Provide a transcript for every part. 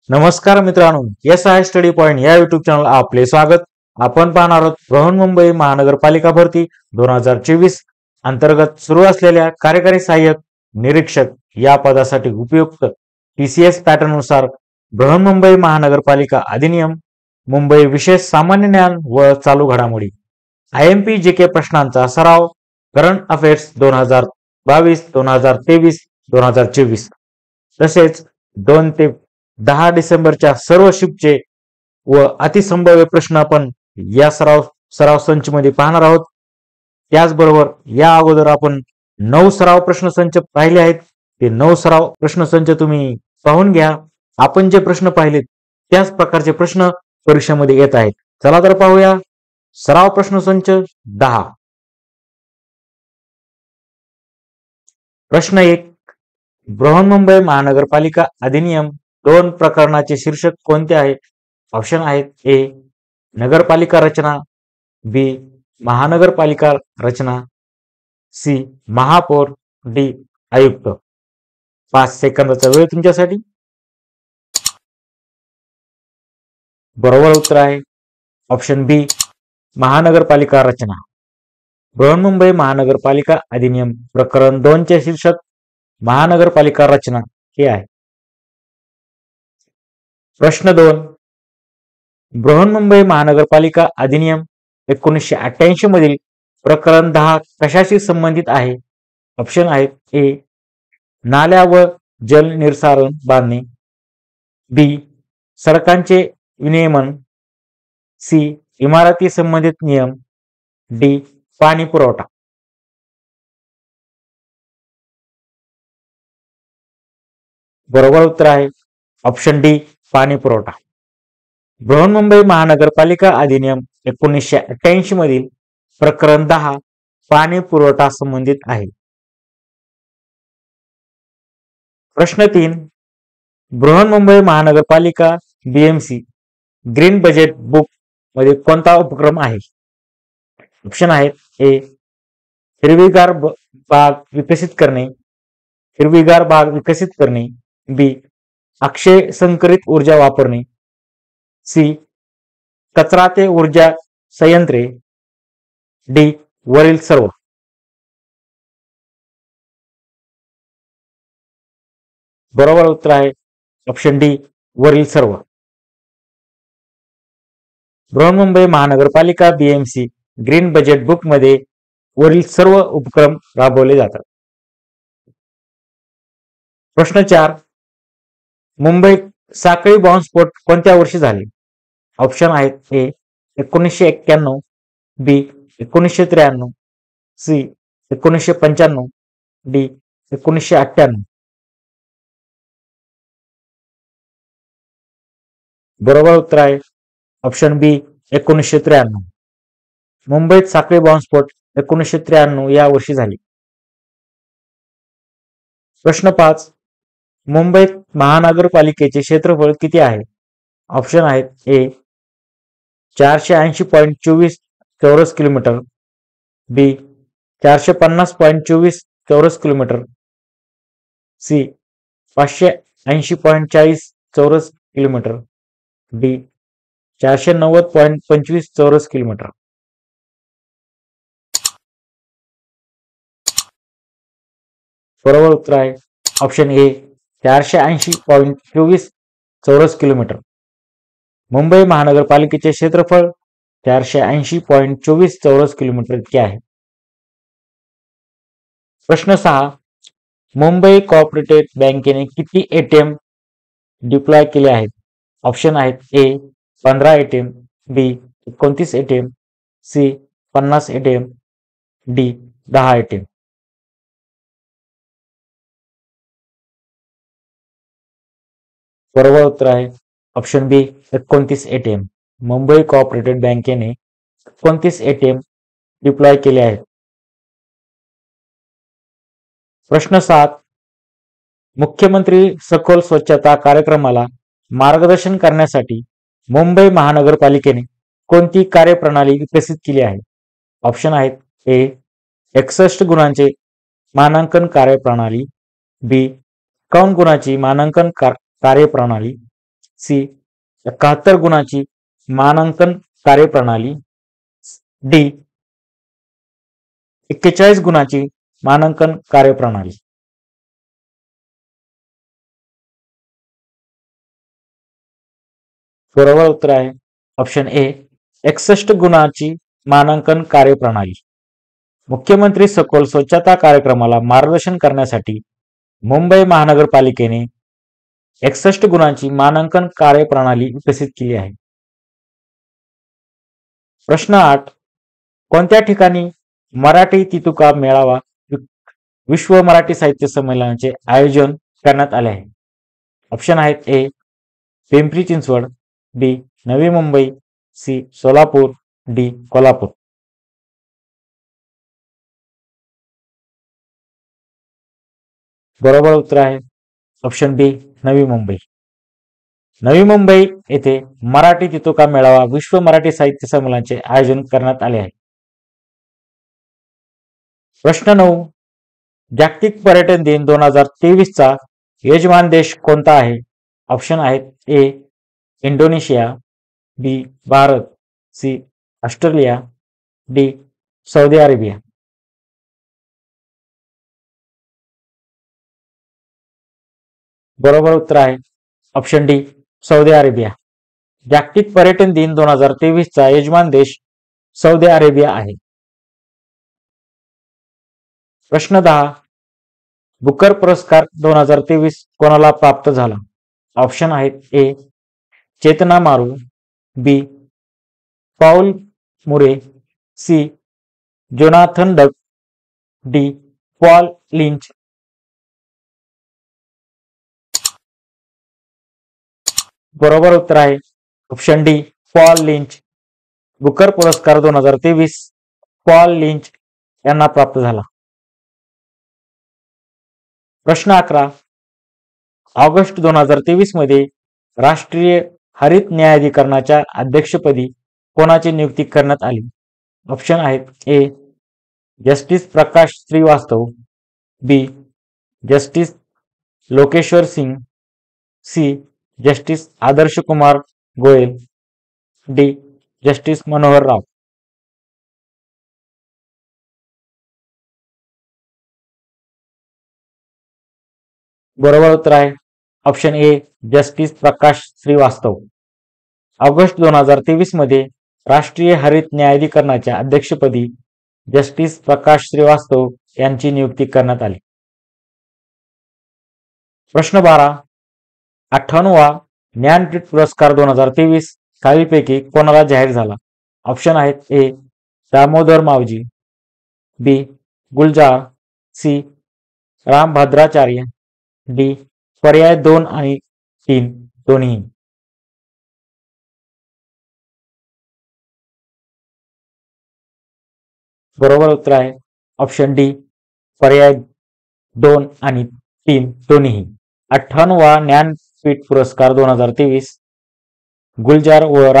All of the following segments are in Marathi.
नमस्कार मित्रांनो, एस आय स्टडी पॉइंट या युट्यूब चॅनल आपले स्वागत. आपण पाहणार आहोत बृहन्मुंबई महानगरपालिका भरती 2024 अंतर्गत सुरू असलेल्या कार्यकारी सहाय्यक निरीक्षक या पदासाठी उपयुक्त TCS पॅटर्न नुसार बृहन्मुंबई महानगरपालिका अधिनियम, मुंबई विशेष सामान्य ज्ञान व चालू घडामोडी, IMP GK प्रश्नांचा सराव, करंट अफेअर्स 2022, 2023, 2024 तसेच 2 ते 10 डिसेंबरच्या सर्व शिफ्टचे व अतिसंभाव्य प्रश्न आपण या सराव संच मध्ये पाहणार आहोत. त्याचबरोबर या अगोदर आपण 9 सराव प्रश्न संच पाहिले आहेत. ते 9 सराव प्रश्न संच तुम्ही पाहून घ्या. आपण जे प्रश्न पाहिलेत त्याच प्रकारचे प्रश्न परीक्षेमध्ये येत आहेत. चला तर पाहूया. सराव प्रश्न संच 10. प्रश्न 1. बृहन्मुंबई महानगरपालिका अधिनियम 2 प्रकरणाचे शीर्षक कोणते आहे? ऑप्शन आहेत: ए. नगरपालिका रचना, बी. महानगरपालिका रचना, सी. महापौर, डी. आयुक्त. 5 सेकंदाचा वेळ तुमच्यासाठी. बरोबर उत्तर आहे ऑप्शन बी, महानगरपालिका रचना. बृहन्मुंबई महानगरपालिका अधिनियम प्रकरण 2 चे शीर्षक महानगरपालिका रचना हे आहे. प्रश्न 2. बृहन्मुंबई महानगरपालिका अधिनियम 1988 मधील प्रकरण 10 कशाशी संबंधित आहे? ऑप्शन आहेत: ए. नाल्या व जल निरसारण बांधणे, बी. सडकांचे विनियमन, सी. इमारती संबंधित नियम, डी. पाणी पुरवठा. बरोबर उत्तर आहे ऑप्शन डी, पाणी पुरवठा. बृहन्मुंबई महानगरपालिका अधिनियम 1988 मधील प्रकरण 10 पाणी पुरवठा संबंधित आहे. प्रश्न 3. बृहन्मुंबई महानगरपालिका BMC ग्रीन बजेट बुक मध्ये कोणता उपक्रम आहे? ऑप्शन आहेत: ए. हिरवीगार बाग विकसित करणे, हिरवीगार बाग विकसित करणे, बी. अक्षय संकरित ऊर्जा वापरणे, सी. कचरा ते ऊर्जा संयंत्रे, डी. वरील सर्व. बरोबर उत्तर आहे ऑप्शन डी, वरील सर्व. बृहन्मुंबई महानगरपालिका BMC ग्रीन बजेट बुक मध्ये वरील सर्व उपक्रम राबवले जातात. प्रश्न 4. मुंबईत साखळी बॉम्बस्फोट कोणत्या वर्षी झाले? ऑप्शन आहेत: ए. 1991, बी. 1993, सी. 1995, डी. 1998. बरोबर उत्तर आहे ऑप्शन बी, 1993. मुंबईत साखळी बॉम्बस्फोट 1993 या वर्षी झाले. प्रश्न 5. मुंबईत महानगरपालिकेचे क्षेत्रफळ किती आहे? ऑप्शन आहेत: ए. 480.24 चौरस किलोमीटर, बी. 450.24 चौरस किलोमीटर, सी. 580.40 चौरस किलोमीटर, डी. 490.25 चौरस किलोमीटर. बरोबर उत्तर आहे ऑप्शन ए, 480.24 चौरस किलोमीटर. मुंबई महानगरपालिकेचे क्षेत्रफळ 480.24 चौरस किलोमीटर इतके आहे. प्रश्न 6. मुंबई कोऑपरेटिव्ह बँकेने किती ATM डिप्लॉय केले आहेत? ऑप्शन आहेत: A. 15 ATM, B. 29 ATM, C. 50 ATM, D. 10 ATM. बरोबर उत्तर आहे option B, 29 ATM. Mumbai cooperative बँकेने 29 ATM डिप्लॉय केले आहेत. प्रश्न 7. मुख्यमंत्री सखोल स्वच्छता कार्यक्रमाला मार्गदर्शन करण्यासाठी मुंबई महानगरपालिकेने कोणती कार्यप्रणाली विकसित केली आहे? ऑप्शन आहेत: ए. 61 गुणांचे मानांकन कार्यप्रणाली, बी. 51 गुणाची मानांकन कार्यप्रणाली, सी 71 गुणाची मानांकन कार्यप्रणाली, डी 41 गुणाची मानांकन कार्यप्रणाली. बरोबर उत्तर आहे ऑप्शन ए 61 गुणाची मानांकन कार्यप्रणाली. मुख्यमंत्री सखोल स्वच्छता कार्यक्रमाला मार्गदर्शन करण्यासाठी मुंबई महानगरपालिकेने 61 गुणांची मानांकन कार्यप्रणाली विकसित केली आहे. प्रश्न 8. कोणत्या ठिकाणी मराठी तितुका मेळावा विश्व मराठी साहित्य संमेलनाचे आयोजन करण्यात आले आहे? ऑप्शन आहेत ए पिंपरी चिंचवड, बी नवी मुंबई, सी सोलापूर, डी कोल्हापूर. बरोबर उत्तर आहे ऑप्शन बी नवी मुंबई. नवी मुंबई येथे मराठी तितुका मेळावा विश्व मराठी साहित्य संमेलनाचे आयोजन करण्यात आले आहे. प्रश्न 9. जागतिक पर्यटन दिन 2023 चा यजमान देश कोणता आहे? ऑप्शन आहेत A Indonesia, B Bharat, C Australia, D Saudi Arabia. बरोबर उत्तर आहे ऑप्शन डी सौदी अरेबिया. जागतिक पर्यटन दिन 2023 चा यजमान देश सौदी अरेबिया आहे. प्रश्न 10. बुकर पुरस्कार 2023 कोणाला प्राप्त झाला? ऑप्शन आहेत ए चेतना मारू, B Paul Murray, C Jonathan डक, डी पॉल लिंच. बरोबर उत्तर आहे option D Paul Lynch. Booker पुरस्कार 2023 पॉल लिंच यांना प्राप्त झाला. प्रश्न 11. ऑगस्ट 2023 मध्ये राष्ट्रीय हरित न्यायाधिकरणाच्या अध्यक्षपदी कोणाची नियुक्ती करण्यात आली? ऑप्शन आहेत A justice Prakash Shrivastava, B justice Lokeshwar Singh, C justice Adarsh Kumar Goel, D justice Manohar Rao. बरोबर उत्तर आहे option A justice Prakash Shrivastava. August 2023 मध्ये राष्ट्रीय हरित न्यायाधिकरणाच्या अध्यक्षपदी जस्टिस प्रकाश श्रीवास्तव यांची नियुक्ती करण्यात आली. प्रश्न 12. 58वा ज्ञानपीठ पुरस्कार 2023 खालीलपैकी कोणाला जाहीर झाला? ऑप्शन आहेत ए दामोदर मावजी, बी गुलजार, सी रामभद्राचार्य, डी पर्याय 2 आणि 3 दोन्ही. बरोबर उत्तर आहे ऑप्शन डी पर्याय 2 आणि 3 दोन्ही. 58वा ज्ञानपीठ पुरस्कार 2023 गुलजार व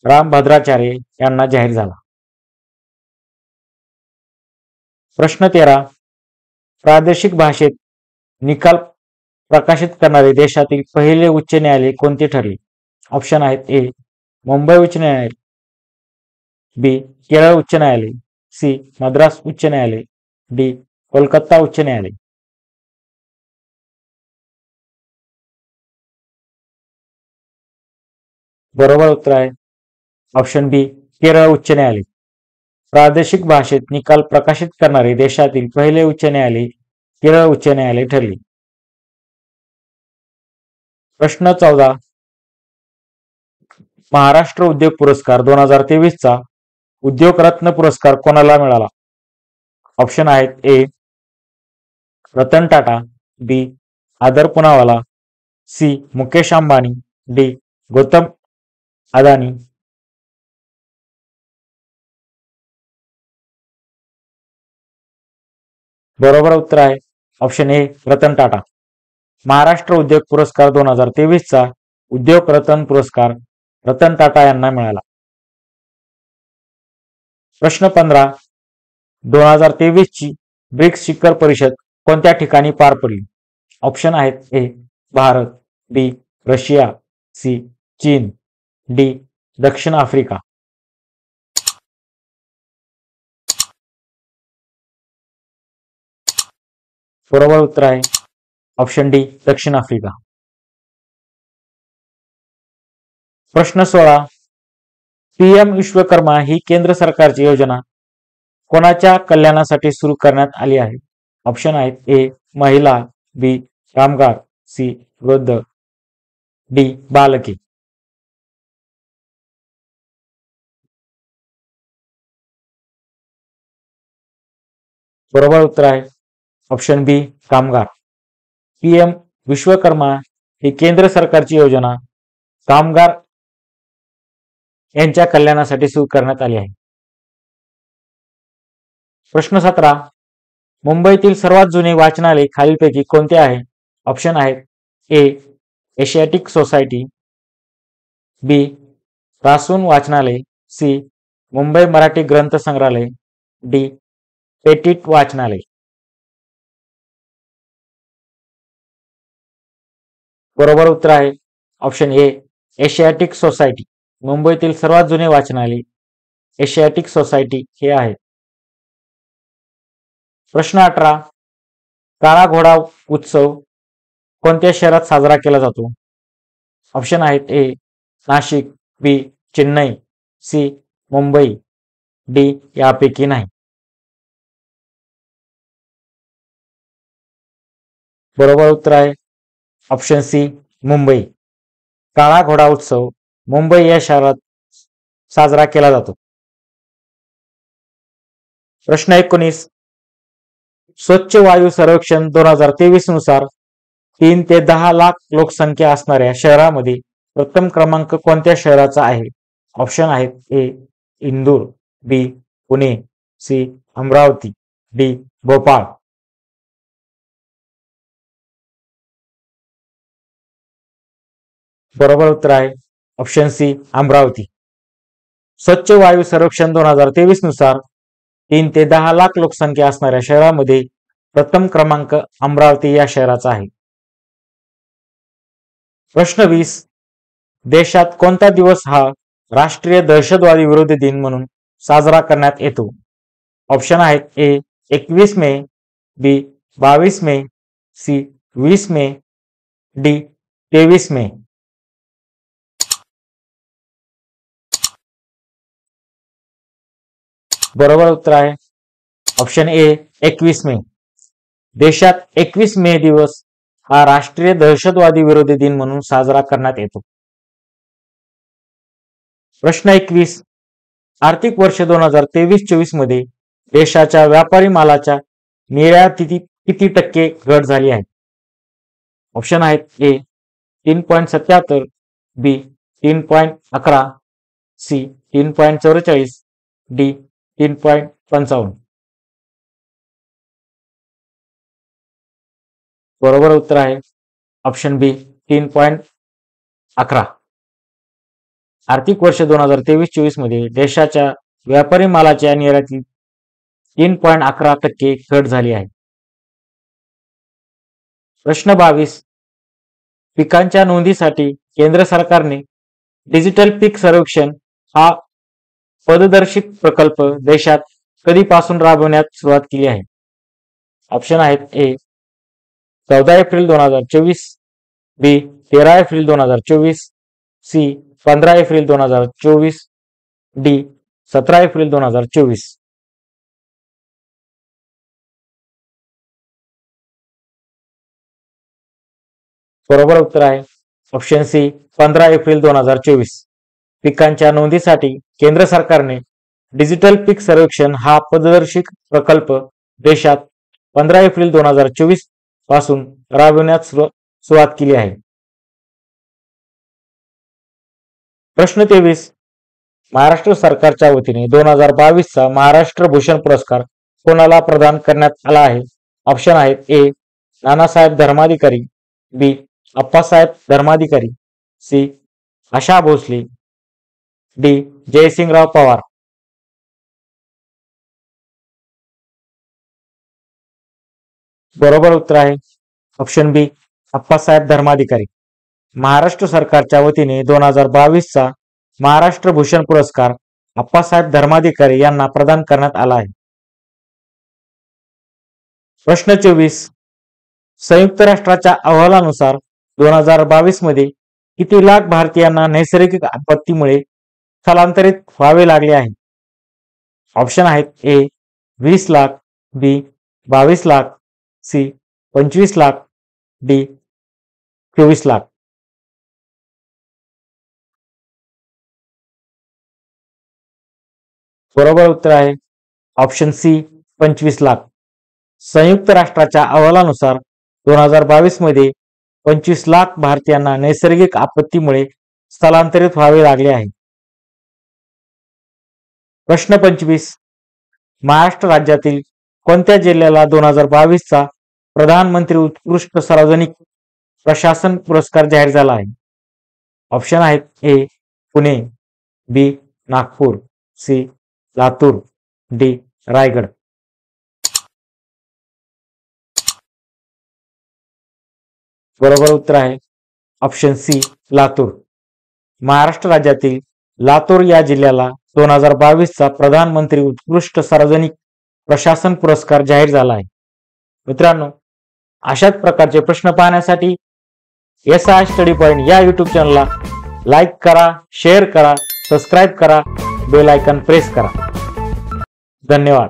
रामभद्राचार्य यांना जाहीर झाला. प्रश्न 13. प्रादेशिक भाषेत निकाल प्रकाशित करणारे देशातील पहिले उच्च न्यायालय कोणते ठरले? ऑप्शन आहेत ए मुंबई उच्च न्यायालय, बी केरळ उच्च न्यायालय, सी मद्रास उच्च न्यायालय, डी कोलकाता उच्च न्यायालय. बरोबर उत्तर आहे ऑप्शन बी केरळ उच्च न्यायालय. प्रादेशिक भाषेत निकाल प्रकाशित करणारे देशातील पहिले उच्च न्यायालय केरळ उच्च न्यायालय ठरले. प्रश्न 14. महाराष्ट्र उद्योग पुरस्कार 2023 चा उद्योग रत्न पुरस्कार कोणाला मिळाला? ऑप्शन आहेत ए रतन टाटा, बी आदर पुनावाला, सी मुकेश अंबानी, डी गौतम अदानी. बरोबर उत्तर आहे ऑप्शन ए रतन टाटा. महाराष्ट्र उद्योग पुरस्कार 2023 चा उद्योग रत्न पुरस्कार रतन टाटा यांना मिळाला. प्रश्न 15. 2023 ची ब्रिक्स शिखर परिषद कोणत्या ठिकाणी पार पडली? ऑप्शन आहेत ए भारत, बी रशिया, सी चीन, डी दक्षिण आफ्रिका. बरोबर उत्तर आहे ऑप्शन डी दक्षिण आफ्रिका. प्रश्न 16. पीएम विश्वकर्मा ही केंद्र सरकारची योजना कोणाच्या कल्याणासाठी सुरू करण्यात आली आहे? ऑप्शन आहेत ए महिला, बी कामगार, सी वृद्ध, डी बालके. बरोबर उत्तर आहे ऑप्शन बी कामगार. पीएम विश्वकर्मा ही केंद्र सरकारची योजना कामगार यांच्या कल्याणासाठी सुरू करण्यात आली आहे. प्रश्न 17. मुंबईतील सर्वात जुने वाचनालय खालीलपैकी कोणते आहे? ऑप्शन आहेत ए एशियाटिक सोसायटी, बी रासून वाचनालय, सी मुंबई मराठी ग्रंथ संग्रहालय, डी पेटिट वाचनालय. बरोबर उत्तर आहे ऑप्शन ए एशियाटिक सोसायटी. मुंबईतील सर्वात जुने वाचनालय एशियाटिक सोसायटी हे आहे. प्रश्न 18. काळा घोडा उत्सव कोणत्या शहरात साजरा केला जातो? ऑप्शन आहेत ए नाशिक, बी चेन्नई, सी मुंबई, डी यापैकी नाही. बरोबर उत्तर आहे ऑप्शन सी मुंबई. काळा घोडा उत्सव मुंबई या शहरात साजरा केला जातो. प्रश्न 19. स्वच्छ वायू सर्वेक्षण 2023 नुसार 3 ते 10 लाख लोकसंख्या असणाऱ्या शहरामध्ये प्रथम क्रमांक कोणत्या शहराचा आहे? ऑप्शन आहेत ए इंदूर, बी पुणे, सी अमरावती, डी भोपाळ. बरोबर उत्तर आहे ऑप्शन सी अमरावती. स्वच्छ वायू सर्वेक्षण 2023 नुसार 3 ते 10 लाख लोकसंख्या असणाऱ्या शहरामध्ये प्रथम क्रमांक अमरावती या शहराचा आहे. प्रश्न 20. देशात कोणता दिवस हा राष्ट्रीय दहशतवादी विरोधी दिन म्हणून साजरा करण्यात येतो? ऑप्शन आहेत ए 21 मे, बी 22 मे, सी 20 मे, डी 23 मे. बरोबर उत्तर आहे ऑप्शन ए 21 मे. देशात 21 मे दिवस हा राष्ट्रीय दहशतवादी विरोधी दिन म्हणून साजरा करण्यात येतो. प्रश्न 21. आर्थिक वर्ष 2023-24 मध्ये देशाच्या व्यापारी मालाच्या निर्यातीत किती टक्के घट झाली आहे? ऑप्शन आहेत ए 3.77, बी 3.11, सी 3.44, डी 3.55. बरोबर उत्तर आहे ऑप्शन बी 3.11. आर्थिक वर्ष 2023-24 मध्ये देशाच्या व्यापारी मालाच्या निर्यातीत 3.11% घट झाली आहे. प्रश्न 22. पिकांच्या नोंदीसाठी केंद्र सरकारने डिजिटल पीक सर्वेक्षण हा पददर्शित प्रकल्प देशात कधीपासून राबवण्यास सुरुवात केली आहे? ऑप्शन आहेत A 14 April 2024, B 13 April 2024, C 15 April 2024, D 17 April 2024. बरोबर उत्तर आहे ऑप्शन सी 15 एप्रिल 2024. पिकांच्या नोंदीसाठी केंद्र सरकारने डिजिटल पीक सर्वेक्षण हा पददर्शित प्रकल्प देशात 15 एप्रिल 2024 पासून राबविण्यास सुरुवात केली आहे. प्रश्न 23. महाराष्ट्र सरकारच्या वतीने 2022चा महाराष्ट्र भूषण पुरस्कार कोणाला प्रदान करण्यात आला आहे? ऑप्शन आहेत ए नानासाहेब धर्माधिकारी, बी अप्पासाहेब धर्माधिकारी, सी आशा भोसले, डी जयसिंगराव पवार. बरोबर उत्तर आहे ऑप्शन बी अप्पासाहेब धर्माधिकारी. महाराष्ट्र सरकारच्या वतीने 2022चा महाराष्ट्र भूषण पुरस्कार अप्पासाहेब धर्माधिकारी यांना प्रदान करण्यात आला आहे? प्रश्न 24. संयुक्त राष्ट्राच्या अहवालानुसार 2022 मध्ये किती लाख भारतीयांना नैसर्गिक आपत्तीमुळे स्थलांतरित व्हावे लागले आहे? ऑप्शन आहेत: ए 20 लाख, बी 22 लाख, सी 25 लाख, डी 24 लाख. बरोबर उत्तर आहे ऑप्शन सी 25 लाख. संयुक्त राष्ट्राच्या अहवालानुसार 2022 मध्ये 25 लाख भारतीयांना नैसर्गिक आपत्तीमुळे स्थलांतरित व्हावे लागले आहे. प्रश्न 25. महाराष्ट्र राज्यातील कोणत्या जिल्ह्याला 2022चा प्रधानमंत्री उत्कृष्ट सार्वजनिक प्रशासन पुरस्कार जाहीर झाला आहे? ऑप्शन आहेत: ए पुणे, बी नागपूर, सी लातूर, डी रायगड. बरोबर उत्तर आहे ऑप्शन सी लातूर. महाराष्ट्र राज्यातील लातूर या जिल्ह्याला 2022चा प्रधानमंत्री उत्कृष्ट सार्वजनिक प्रशासन पुरस्कार जाहीर झाला आहे. मित्रांनो, अशाच प्रकारचे प्रश्न पाहण्यासाठी SI स्टडी पॉइंट या YouTube चॅनलला लाईक करा, शेअर करा, सबस्क्राईब करा, बेल आयकॉन प्रेस करा. धन्यवाद.